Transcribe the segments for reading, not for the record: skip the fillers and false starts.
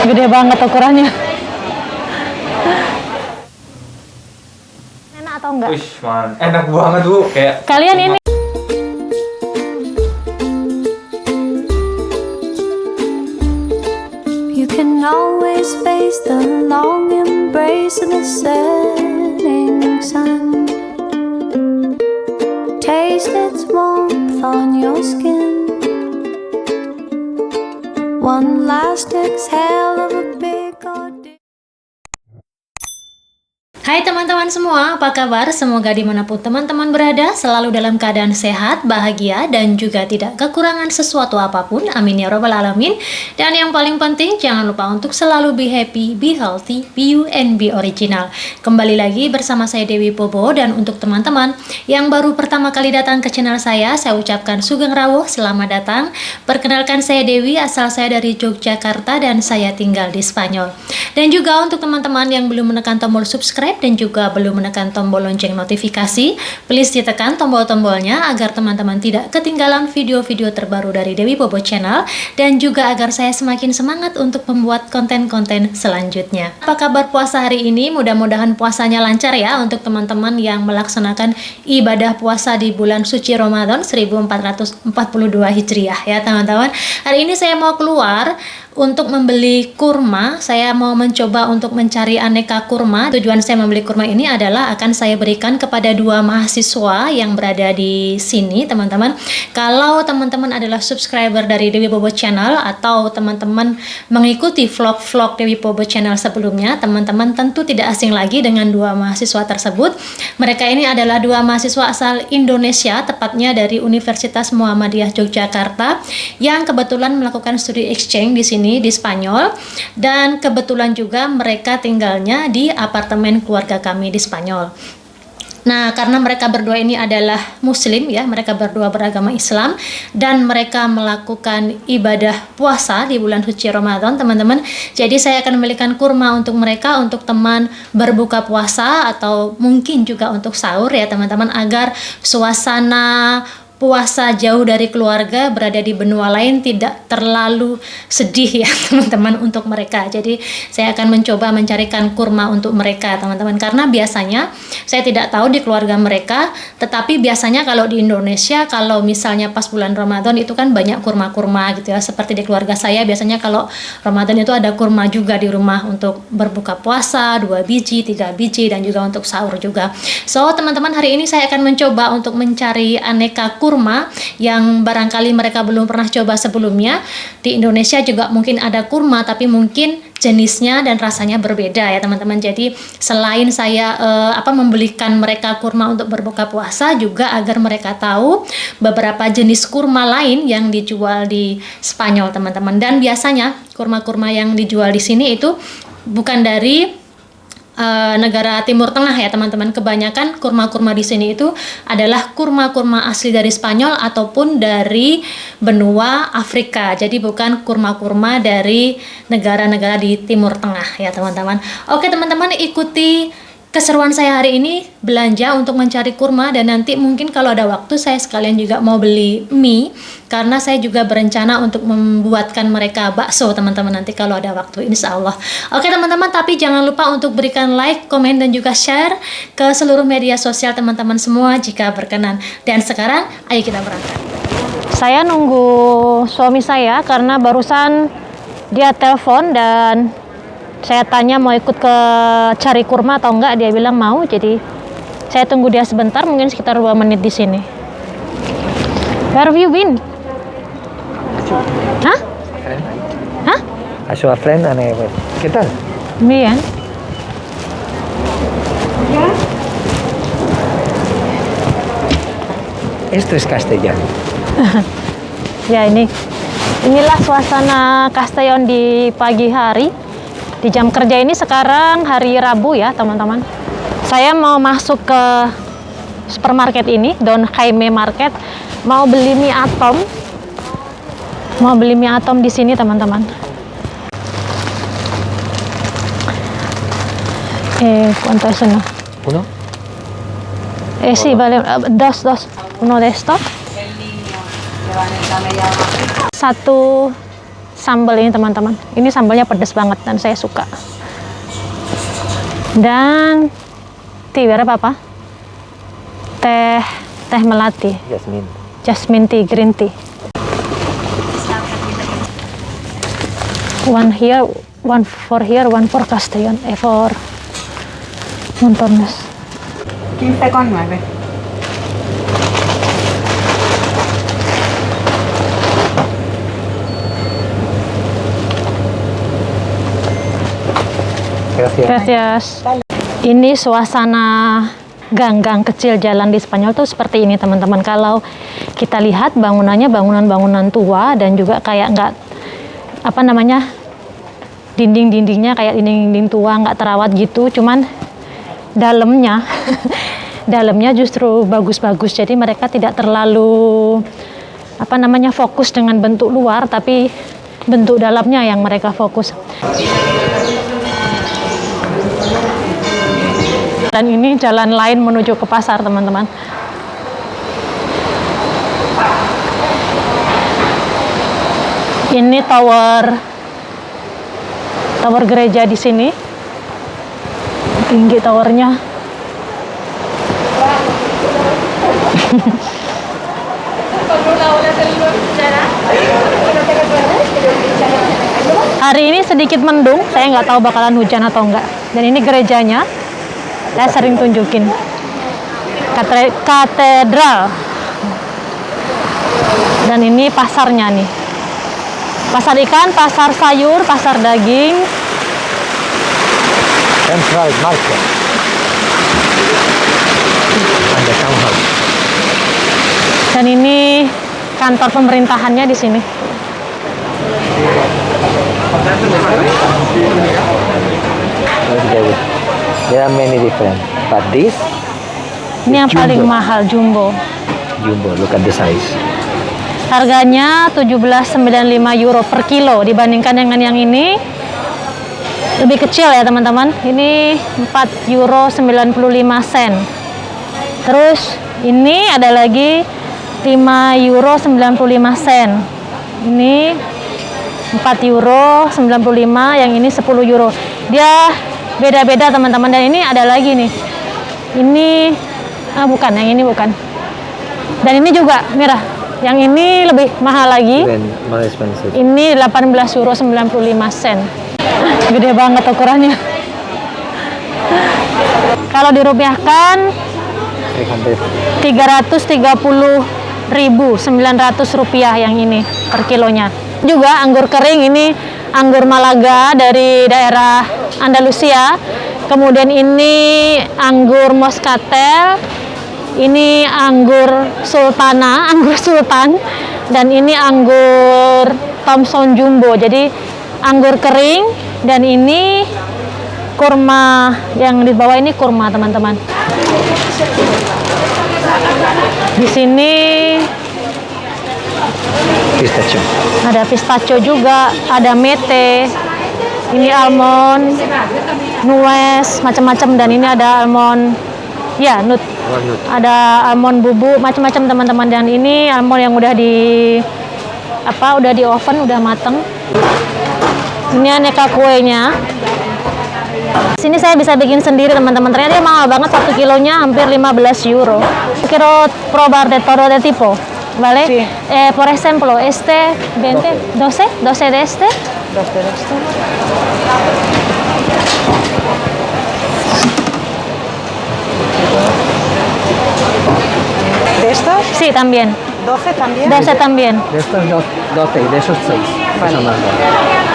Gede banget ukurannya. Enak atau enggak? Wih, enak banget Bu. Kayak Kalian ini You can always face the long embrace of the setting sun. Taste its warmth on your skin. One last exhale of a big ordeal. Hai teman-teman semua, apa kabar? Semoga dimanapun teman-teman berada selalu dalam keadaan sehat, bahagia, dan juga tidak kekurangan sesuatu apapun. Amin ya robbal alamin. Dan yang paling penting, jangan lupa untuk selalu be happy, be healthy, be you, and be original. Kembali lagi bersama saya Dewi Bobo, dan untuk teman-teman yang baru pertama kali datang ke channel saya ucapkan Sugeng Rawuh, selamat datang. Perkenalkan, saya Dewi, asal saya dari Yogyakarta dan saya tinggal di Spanyol. Dan juga untuk teman-teman yang belum menekan tombol subscribe dan juga belum menekan tombol lonceng notifikasi, please ditekan tombol-tombolnya agar teman-teman tidak ketinggalan video-video terbaru dari Dewi Bobo Channel, dan juga agar saya semakin semangat untuk membuat konten-konten selanjutnya. Apa kabar puasa hari ini? Mudah-mudahan puasanya lancar ya untuk teman-teman yang melaksanakan ibadah puasa di bulan suci Ramadan 1442 Hijriah ya teman-teman. Hari ini saya mau keluar untuk membeli kurma. Saya mau mencoba untuk mencari aneka kurma. Tujuan saya membeli kurma ini adalah akan saya berikan kepada dua mahasiswa yang berada di sini, teman-teman. Kalau teman-teman adalah subscriber dari Dewi Bobo Channel atau teman-teman mengikuti vlog-vlog Dewi Bobo Channel sebelumnya, teman-teman tentu tidak asing lagi dengan dua mahasiswa tersebut. Mereka ini adalah dua mahasiswa asal Indonesia, tepatnya dari Universitas Muhammadiyah Yogyakarta, yang kebetulan melakukan studi exchange di sini di Spanyol, dan kebetulan juga mereka tinggalnya di apartemen keluarga kami di Spanyol. Nah, karena mereka berdua ini adalah muslim ya, mereka berdua beragama Islam, dan mereka melakukan ibadah puasa di bulan suci Ramadan, teman-teman. Jadi saya akan membelikan kurma untuk mereka, untuk teman berbuka puasa atau mungkin juga untuk sahur ya teman-teman, agar suasana puasa jauh dari keluarga, berada di benua lain, tidak terlalu sedih ya teman-teman untuk mereka. Jadi saya akan mencoba mencarikan kurma untuk mereka teman-teman, karena biasanya saya tidak tahu di keluarga mereka, tetapi biasanya kalau di Indonesia, kalau misalnya pas bulan Ramadan itu kan banyak kurma-kurma gitu ya. Seperti di keluarga saya biasanya kalau Ramadan itu ada kurma juga di rumah untuk berbuka puasa, 2 biji, 3 biji, dan juga untuk sahur juga. So teman-teman, hari ini saya akan mencoba untuk mencari aneka kurma yang barangkali mereka belum pernah coba sebelumnya. Di Indonesia juga mungkin ada kurma, tapi mungkin jenisnya dan rasanya berbeda ya teman-teman. Jadi selain saya membelikan mereka kurma untuk berbuka puasa, juga agar mereka tahu beberapa jenis kurma lain yang dijual di Spanyol teman-teman. Dan biasanya kurma-kurma yang dijual di sini itu bukan dari negara Timur Tengah ya teman-teman. Kebanyakan kurma-kurma di sini itu adalah kurma-kurma asli dari Spanyol ataupun dari benua Afrika. Jadi bukan kurma-kurma dari negara-negara di Timur Tengah ya teman-teman. Oke teman-teman, ikuti keseruan saya hari ini belanja untuk mencari kurma, dan nanti mungkin kalau ada waktu saya sekalian juga mau beli mie, karena saya juga berencana untuk membuatkan mereka bakso teman-teman nanti kalau ada waktu, insya Allah. Oke teman-teman, tapi jangan lupa untuk berikan like, komen, dan juga share ke seluruh media sosial teman-teman semua jika berkenan. Dan sekarang ayo kita berangkat. saya nunggu suami saya karena barusan dia telepon dan saya tanya mau ikut ke cari kurma atau enggak, dia bilang mau. Jadi saya tunggu dia sebentar, mungkin sekitar 2 menit di sini. Where have you been? Hah? Hah? A su friend and ¿qué tal? Bien. Esto es castellano. Ya, inilah suasana Castellon di pagi hari. Di jam kerja ini sekarang hari Rabu ya teman-teman. Saya mau masuk ke supermarket ini, Don Jaime Market, mau beli mie atom. Mau beli mie atom di sini teman-teman. ¿Cuánto es uno? ¿Uno? Sí, vale, dos, uno de estos. Satu sambal ini teman-teman. Ini sambalnya pedas banget dan saya suka. Dan tea berapa apa? Teh melati. Jasmine. Jasmine tea, green tea. One here, one for Castellon, for Montornes. 15,9. Gracias. Gracias. Ini suasana gang-gang kecil jalan di Spanyol tuh seperti ini teman-teman. Kalau kita lihat bangunannya bangunan-bangunan tua dan juga kayak nggak apa namanya dinding-dindingnya kayak dinding-dinding tua nggak terawat gitu. Cuman dalamnya dalamnya justru bagus-bagus. Jadi mereka tidak terlalu apa namanya fokus dengan bentuk luar, tapi bentuk dalamnya yang mereka fokus. Dan ini jalan lain menuju ke pasar teman-teman. Ini tower gereja di sini. Tinggi towernya. Hari ini sedikit mendung, saya nggak tahu bakalan hujan atau enggak. Dan ini gerejanya. Saya sering tunjukin katedral. Dan ini pasarnya nih. Pasar ikan, pasar sayur, pasar daging. Central Market. And the town hall. Dan ini kantor pemerintahannya di sini. There are many different, but this Ini yang Jumbo. paling mahal, jumbo. jumbo. Look at the size. Harganya 17,95 euro per kilo dibandingkan dengan yang ini lebih kecil ya teman-teman. Ini 4 euro 95 sen. Terus ini ada lagi 5 euro 95 sen. Ini 4 euro 95, yang ini 10 euro. Dia beda-beda teman-teman. Dan ini ada lagi nih. Ini bukan, yang ini bukan. Dan ini juga merah. Yang ini lebih mahal lagi. Even more expensive. Ini 18 euro 95 sen. Gede banget ukurannya. Kalau dirupiahkan 330.900 rupiah yang ini per kilonya. Juga anggur kering, ini anggur Malaga dari daerah Andalusia. Kemudian ini anggur Moscatel. Ini anggur Sultana, anggur Sultan. Dan ini anggur Thomson Jumbo. Jadi anggur kering. Dan ini kurma, yang di bawah ini kurma teman-teman. Di sini Pistachio. ada pistachio juga, ada mete, ini almond, nuez, macam-macam. Dan ini ada almond, ya nut, Walnut. ada almond bubuk, macam-macam teman-teman. Dan ini almond yang udah di oven, udah mateng. Ini aneka kuenya. Sini saya bisa bikin sendiri teman-teman. Ternyata dia mahal banget, 1 kilonya hampir 15 euro. Quiero probar de todo de tipo, ¿vale? Sí. Por ejemplo, este 20, 12 de este. ¿De estos? Sí, también. 12 también. 12 también. De estos 12 y de esos 6. Vale. Son más baratos.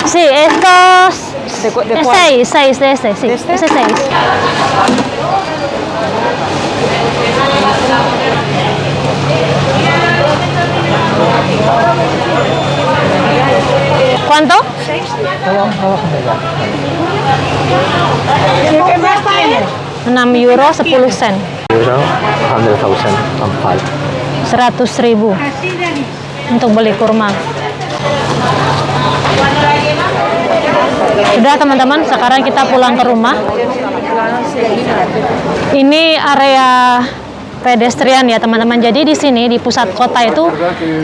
Sí, estos. ¿De cuál? 6 de este, sí. ¿De este? Ese 6. ¿Cuánto? ¿Qué más tienes? 6 euro 10 sen. Euro 100,000 on 5. 100.000 untuk beli kurma. Sudah teman-teman, sekarang kita pulang ke rumah. Ini area pedestrian ya teman-teman. Jadi di sini di pusat kota itu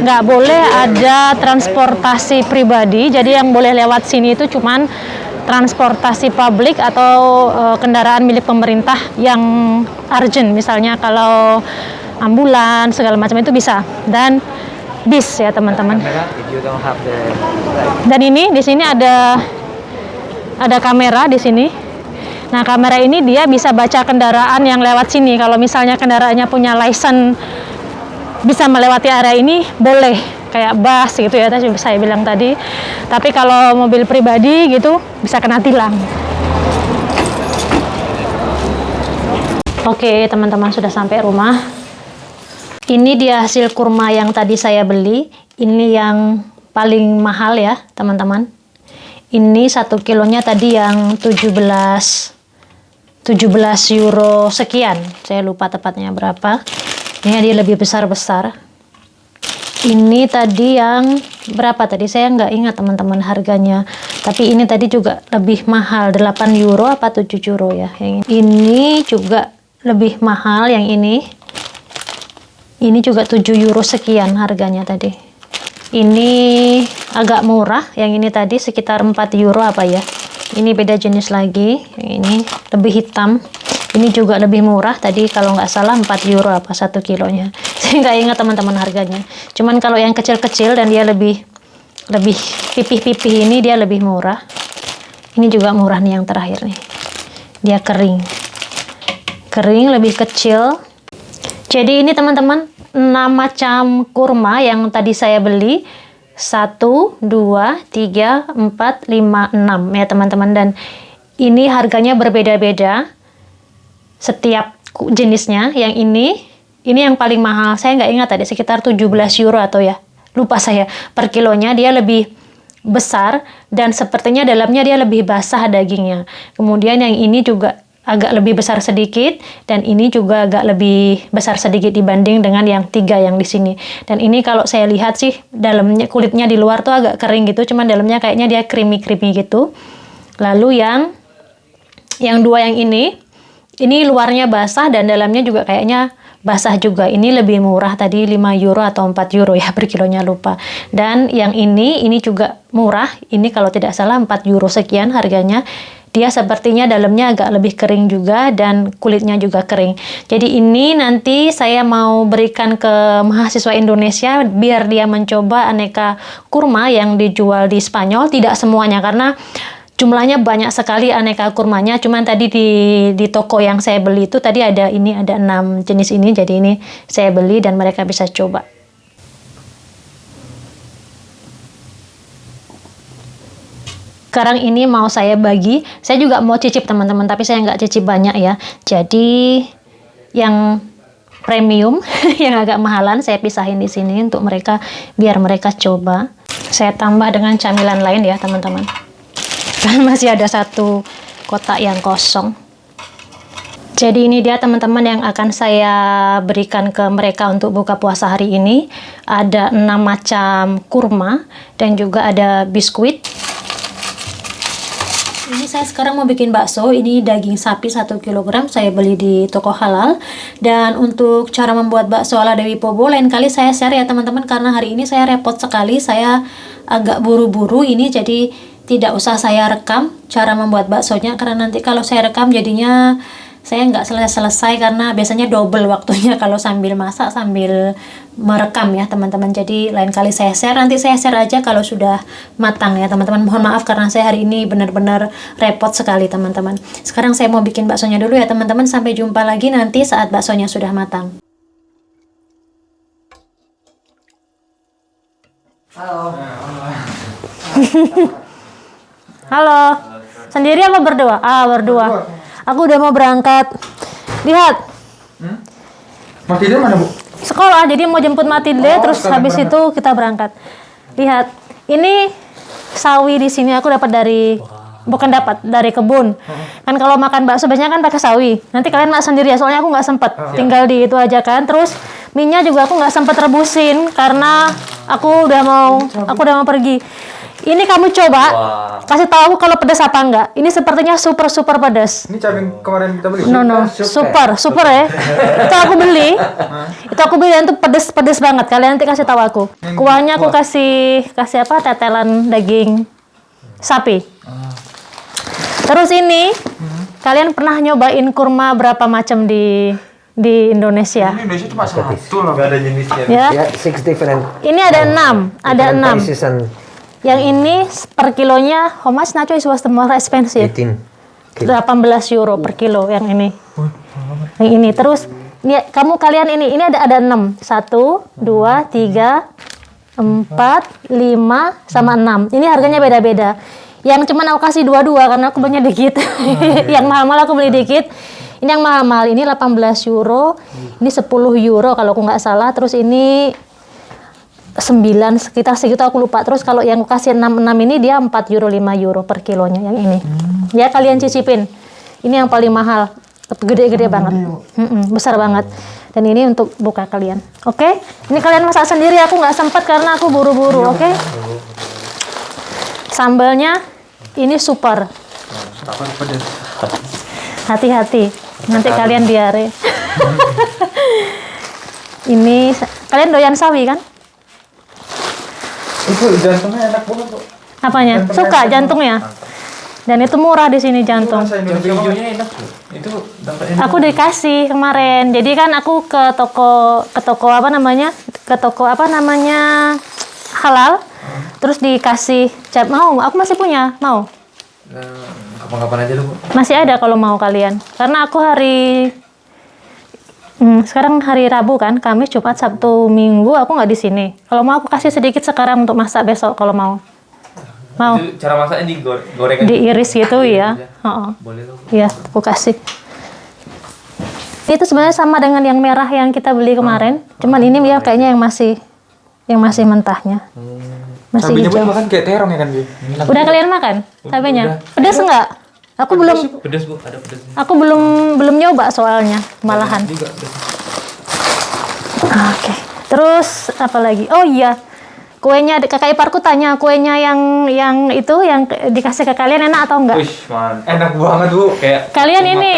nggak boleh ada transportasi pribadi. Jadi yang boleh lewat sini itu cuman transportasi publik atau kendaraan milik pemerintah yang urgent. Misalnya kalau ambulans segala macam itu bisa, dan bis ya teman-teman. Dan ini di sini ada kamera di sini. Nah, kamera ini dia bisa baca kendaraan yang lewat sini. Kalau misalnya kendaraannya punya license bisa melewati area ini, boleh. Kayak bus gitu ya, saya bilang tadi. Tapi kalau mobil pribadi gitu, bisa kena tilang. Oke, teman-teman sudah sampai rumah. Ini dia hasil kurma yang tadi saya beli. Ini yang paling mahal ya, teman-teman. Ini 1 kilonya tadi yang 17 euro sekian, saya lupa tepatnya berapa. Ini dia lebih besar-besar. Ini tadi yang berapa tadi, saya nggak ingat teman-teman harganya, tapi ini tadi juga lebih mahal, 8 euro apa 7 euro ya. Yang ini juga lebih mahal, yang ini juga 7 euro sekian harganya tadi. Ini agak murah, yang ini tadi sekitar 4 euro apa ya. Ini beda jenis lagi, yang ini lebih hitam. Ini juga lebih murah, tadi kalau nggak salah 4 euro apa 1 kilonya. Saya nggak ingat teman-teman harganya. Cuman kalau yang kecil-kecil dan dia lebih pipih-pipih ini dia lebih murah. Ini juga murah nih yang terakhir nih. Dia kering, lebih kecil. Jadi ini teman-teman 6 macam kurma yang tadi saya beli. 1, 2, 3, 4, 5, 6 ya teman-teman, dan ini harganya berbeda-beda setiap jenisnya. Yang ini yang paling mahal, saya nggak ingat tadi, sekitar 17 euro atau ya, lupa saya, per kilonya. Dia lebih besar dan sepertinya dalamnya dia lebih basah dagingnya. Kemudian yang ini juga agak lebih besar sedikit, dan ini juga agak lebih besar sedikit dibanding dengan yang 3 yang di sini. Dan ini kalau saya lihat sih dalamnya, kulitnya di luar tuh agak kering gitu, cuman dalamnya kayaknya dia creamy gitu. Lalu yang 2 yang ini luarnya basah dan dalamnya juga kayaknya basah juga. Ini lebih murah tadi, 5 euro atau 4 euro ya per kilonya, lupa. Dan yang ini juga murah. Ini kalau tidak salah 4 euro sekian harganya. Dia sepertinya dalamnya agak lebih kering juga dan kulitnya juga kering. Jadi ini nanti saya mau berikan ke mahasiswa Indonesia biar dia mencoba aneka kurma yang dijual di Spanyol. Tidak semuanya karena jumlahnya banyak sekali aneka kurmanya. Cuman tadi di toko yang saya beli itu tadi ada 6 jenis ini. Jadi ini saya beli dan mereka bisa coba. Sekarang ini mau saya bagi, saya juga mau cicip teman-teman, tapi saya nggak cicip banyak ya. Jadi yang premium, yang agak mahalan saya pisahin di sini untuk mereka, biar mereka coba. Saya tambah dengan camilan lain ya teman-teman. Dan masih ada 1 kotak yang kosong. Jadi ini dia teman-teman yang akan saya berikan ke mereka untuk buka puasa hari ini. Ada 6 macam kurma dan juga ada biskuit. Ini saya sekarang mau bikin bakso. Ini daging sapi 1 kg saya beli di toko halal. Dan untuk cara membuat bakso ala Dewi Pobo lain kali saya share ya teman-teman, karena hari ini saya repot sekali, saya agak buru-buru ini, jadi tidak usah saya rekam cara membuat baksonya, karena nanti kalau saya rekam jadinya saya nggak selesai karena biasanya double waktunya kalau sambil masak sambil merekam ya teman-teman. Jadi lain kali saya share, nanti saya share aja kalau sudah matang ya teman-teman. Mohon maaf karena saya hari ini benar-benar repot sekali teman-teman. Sekarang saya mau bikin baksonya dulu ya teman-teman. Sampai jumpa lagi nanti saat baksonya sudah matang. Halo. Halo. Sendiri apa berdua? Berdua. Aku udah mau berangkat. Lihat. Matilda mana, Bu? Sekolah, jadi mau jemput Matilda, terus habis itu kita berangkat. Lihat, ini sawi di sini aku dapat dari kebun. Kan kalau makan bakso biasanya kan pakai sawi. Nanti kalian masak sendiri ya, soalnya aku nggak sempet. Tinggal di itu aja kan. Terus minyak juga aku nggak sempet rebusin karena aku udah mau pergi. Ini kamu coba, kasih tahu aku kalau pedas apa enggak. Ini sepertinya super pedas. Ini cabai yang kemarin kita beli. No, super ya. Itu aku beli. Dan itu pedes banget. Kalian nanti kasih tahu aku. Kuahnya aku kasih apa? Tetelan daging sapi. Terus ini, kalian pernah nyobain kurma berapa macam di Indonesia? Ini Indonesia cuma satu loh. Gak ada jenisnya. Ya. Yeah, 6 different. Ini ada 6, prices and Yang ini per kilonya, how much Nacho is was the more expensive? 18. 18 euro per kilo yang ini. Yang ini terus kalian ini ada 6. 1, 2, 3, 4, 5 sama 6. Ini harganya beda-beda. Yang cuman aku kasih 2 karena aku belinya dikit. Yang mahal-mahal aku beli dikit. Ini yang mahal-mahal ini 18 euro. Ini 10 euro kalau aku nggak salah. Terus ini 9 sekitar segitu aku lupa. Terus kalau yang aku kasih 6 ini dia 4 euro 5 euro per kilonya yang ini. Ya kalian cicipin. Ini yang paling mahal. Gede-gede banget. Besar banget. Dan ini untuk buka kalian. Oke? Ini kalian masak sendiri, aku nggak sempat karena aku buru-buru, oke? Sambalnya ini super. Hati-hati. Nanti kalian diare. Ini kalian doyan sawi kan? Itu jantungnya enak banget, Bu. Apanya? Suka jantungnya? Dan itu murah di sini jantung. Hijaunya enak tuh. Itu dapat enak. Aku dikasih kemarin. Jadi kan aku ke toko apa namanya? Ke toko apa namanya? Halal. Terus dikasih mau, aku masih punya, mau. Kapan-kapan aja lu, Bu. Masih ada kalau mau kalian. Karena aku sekarang hari Rabu kan, Kamis, Jumat, Sabtu, Minggu aku nggak di sini. Kalau mau aku kasih sedikit sekarang untuk masak besok kalau mau. Mau? Itu cara masaknya digoreng aja. Diiris gitu ya. Boleh loh. Iya, aku kasih. Itu sebenarnya sama dengan yang merah yang kita beli kemarin. Cuman ini ya kayaknya yang masih mentahnya. Masih Cabenya hijau. makan kayak terong ya kan, Bu? Udah kalian makan cabenya? Pedas enggak? Aku belum Pedas, Bu. Ada pedasnya. aku belum nyoba soalnya malahan. Juga pedas. Oke. Terus apa lagi? Oh iya. Kuenya kakak iparku tanya kuenya yang itu yang dikasih ke kalian enak atau enggak? Wih, mantap. Enak banget, Bu. Kayak Kalian ini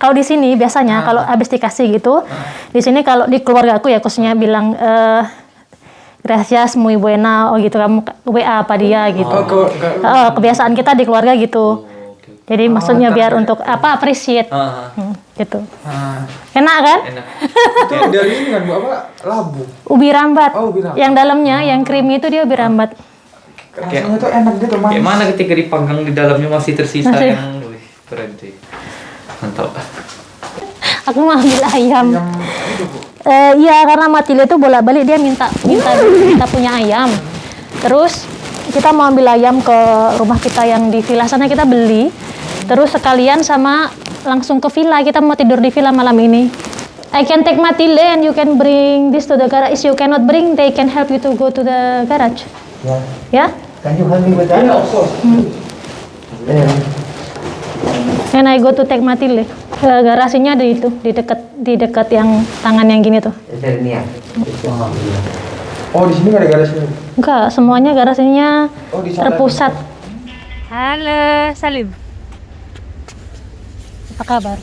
kalau di sini biasanya kalau habis dikasih gitu, di sini kalau di keluarga aku ya khususnya bilang gracias, muy buena, oh gitu kamu WA apa dia gitu. Kebiasaan kita di keluarga gitu. Jadi maksudnya biar untuk apa appreciate gitu. Enak kan? enak. Itu dari ini kan, Bu, apa? Labu. Ubi rambat. Oh, ubi rambat. Yang dalamnya yang creamy itu dia ubi rambat. Rasanya tuh enak gitu, Mas. Kayak mana ketika dipanggang di dalamnya masih tersisa Masih. yang wih, keren sih. Mantap. Aku mau ambil ayam. Yang itu, Bu. Iya karena Matilda tuh bolak-balik dia minta punya ayam. Terus kita mau ambil ayam ke rumah kita yang di villa sana kita beli. Terus sekalian sama langsung ke villa, kita mau tidur di villa malam ini. I can take Matilda and you can bring this to the garage. If you cannot bring, they can help you to go to the garage. Ya? Can you help me with that? Of course. And I go to take Matilda. Garasinya di itu, di dekat yang tangan yang gini tuh. Oh, di sini nggak ada garasinya. Enggak, semuanya garasinya Oh, di sana. terpusat. Halo, Salim. Apa kabar?